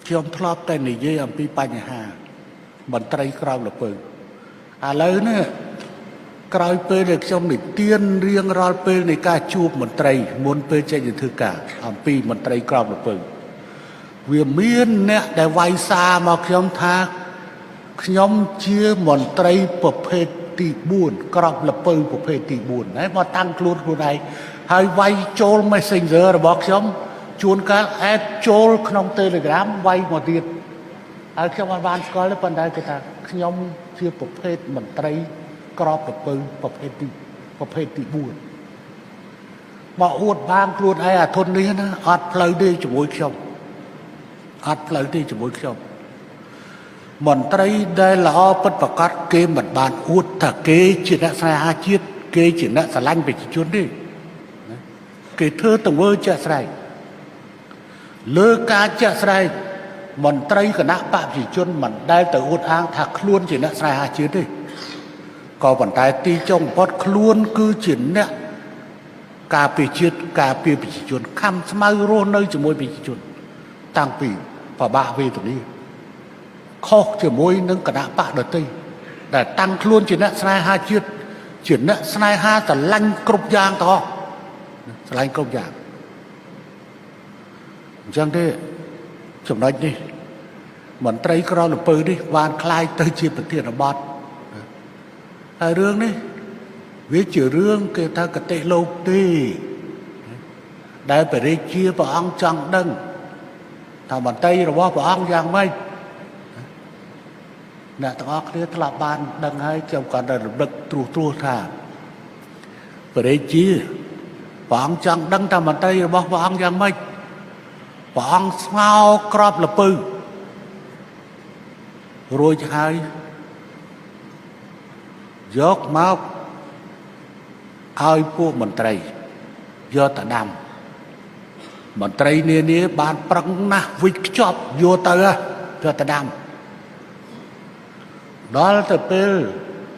ខ្ញុំធ្លាប់តែនិយាយអំពីបញ្ហាមន្ត្រីក្រៅល្ពៅឥឡូវនេះក្រោយពេលដែលខ្ញុំនិទានរៀងរាល់ពេលនៃការជួបមន្ត្រីមុនពេលចេញទៅធ្វើការអំពីមន្ត្រីក្រៅល្ពៅវាមានអ្នកដែលវាយសារមកខ្ញុំថាខ្ញុំជាមន្ត្រីប្រភេទទី4ក្រៅល្ពៅប្រភេទទី4ហើយមកតាំងខ្លួនឯងហើយវាយចូល Messenger របស់ខ្ញុំជួនកាលអេតចូលក្នុង Telegram វាយមកទៀតហើយខ្ញុំអត់បានស្គាល់ទេប៉ុន្តែគេថាខ្ញុំជាប្រភេទមន្ត្រីក្របល្ពៅប្រភេទទី4មកអួតបានខ្លួនឯងអាធននេះណាអត់ផ្លូវទេជាមួយខ្ញុំអត់ផ្លូវទេជាមួយខ្ញុំមន្ត្រីដែលល្អពិតប្រាកដគេមិនបានអួតថាគេជាអ្នកស្នេហាជាតិគេជាអ្នកស្រឡាញ់ប្រជាជនទេគេធ្វើទង្វើជាក់ស្ដែងលើការជាក់ស្ដែងមន្ត្រីគណៈបកប្រជាជនមិនដែលទៅអួតអាងថាខ្លួនជាអ្នកស្នេហាជាតិទេក៏ប៉ុន្តែទីចុងបំផុតខ្លួនគឺជាអ្នកការពារជាតិការពារប្រជាជនខំស្មៅរស់នៅជាមួយប្រជាជនតាំងពីប្របាក់វេទនីខុសជាមួយនឹងគណៈបកដទៃដែលតាំងខ្លួនជាអ្នកស្នេហាជាតិជាអ្នកស្នេហាស្រឡាញ់គ្រប់យ៉ាងទាំងអស់ស្រឡាញ់គ្រប់យ៉ាងអញ្ចឹងទេចំណុចនេះមន្ត្រីក្រៅល្ពៅនេះបានคล้ายទៅជាប្រធានបទហើយរឿងនេះវាជារឿងគេថាកតិលោកទេដែលព្រះរាជាព្រះអង្គចង់ដឹងថាមន្ត្រីរបស់ព្រះអង្គយ៉ាងម៉េចអ្នកទាំងអស់គ្នាធ្លាប់បានដឹងហើយខ្ញុំក៏ได้រំលឹកត្រួសថាព្រះរាជាព្រះអង្គចង់ដឹងថាមន្ត្រីរបស់ព្រះអង្គយ៉ាងម៉េចព្រះអង្គស្ងោក្របល្ពៅរួចហើយយកមកឲ្យពួកមន្ត្រីយកទៅដាំមន្ត្រីនានាបានប្រឹងណាស់វិចខ្ចប់យកទៅយកទៅដាំដល់ទៅពេល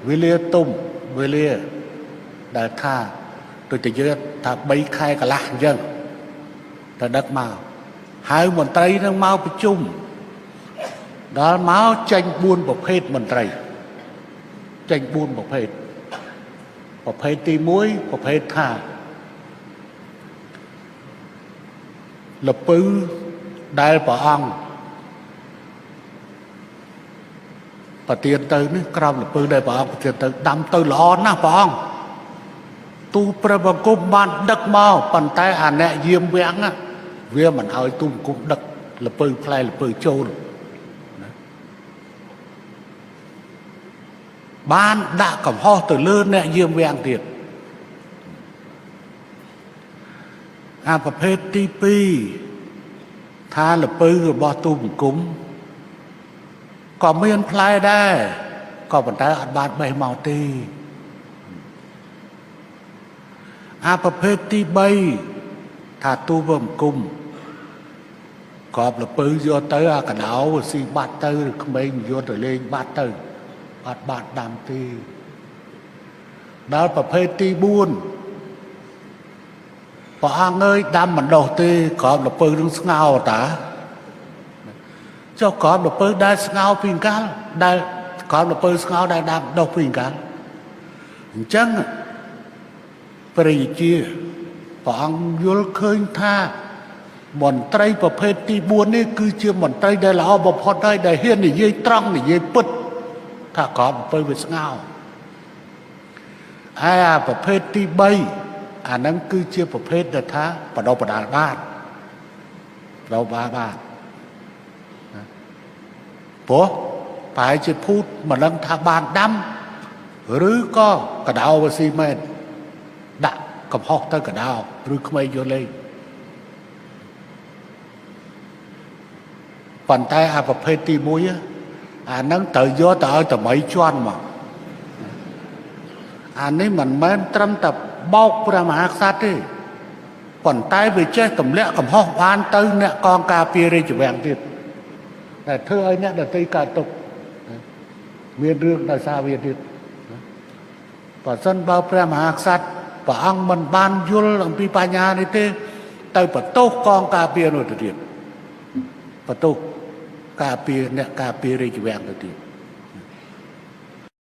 វេលាទុំវេលាដែលថាដូចទៅយើងថា3ខែកន្លះអញ្ចឹងទៅដឹកមកហើយមន្ត្រីនឹងមកប្រជុំដល់មកចេញ4ប្រភេទមន្ត្រីចេញ4ប្រភេទទី1ប្រភេទថាល្ពៅដែលព្រះអង្គប្រទានទៅនេះក្រោមល្ពៅដែលព្រះអង្គប្រទានទៅដាំទៅល្អណាស់ព្រះអង្គទូព្រះបង្គំបានដឹកមកប៉ុន្តែអាអ្នកយាមវាំងវាមិនឲ្យទូបង្គំដឹកល្ពៅផ្លែល្ពៅចូលបានដាក់កំហុសទៅលើអ្នកយាមវាំងទៀតអាប្រភេទទី2ថាល្ពៅរបស់ទូបង្គំក៏មានផ្លែដែរក៏ប៉ុន្តែអត់បានបេះមកទេអាប្រភេទទី3ថាទូបង្គំក៏ល្ពៅយកទៅអាកណ្ដោស៊ីបាត់ទៅឬក្មេងយកទៅលេងបាត់ទៅអត់បានដាំទេដល់ប្រភេទទី4ព្រះអង្គអើយដាំមិនដុះទេក្របល្ពៅនឹងស្ងោតាចុះក្របល្ពៅដែលស្ងោពីកាលដែលក្របល្ពៅស្ងោដែលដាំដុះពីកាលអញ្ចឹងព្រះរាជាព្រះអង្គយល់ឃើញថាមន្ត្រីប្រភេទទី4នេះគឺជាមន្ត្រីដែលល្អបំផុតហើយដែលហ៊ាននិយាយត្រង់និយាយពិតថាក្របល្ពៅវាស្ងោហើយអាប្រភេទទី3អាហ្នឹងគឺជាប្រភេទដែលថាបដិបដាលបានព្រោះប្រហែលជាភូតមិនដឹងថាបានដាំឬក៏កដោវស៊ីមែនដាក់កំហុសទៅកដោឬក្មេងយកលេងប៉ុន្តែអាប្រភេទទី1អាហ្នឹងត្រូវយកទៅឲ្យតម្រៃជន់មកអានេះមិនមែនត្រឹមតែបោកព្រះមហាក្សត្រទេប៉ុន្តែវាចេះទម្លាក់កំហុសបានទៅអ្នកកងការពាររាជវាំងទៀតតែធ្វើឲ្យអ្នកដទៃកើតទុកមានរឿងដោយសារវាទៀតបើសិនបើព្រះមហាក្សត្រព្រះអង្គមិនបានយល់អំពីបញ្ហានេះទេទៅបន្ទោសកងការពារនោះទៅទៀតបន្ទោស ការពារអ្នកការពាររាជវាំងទៅទៀត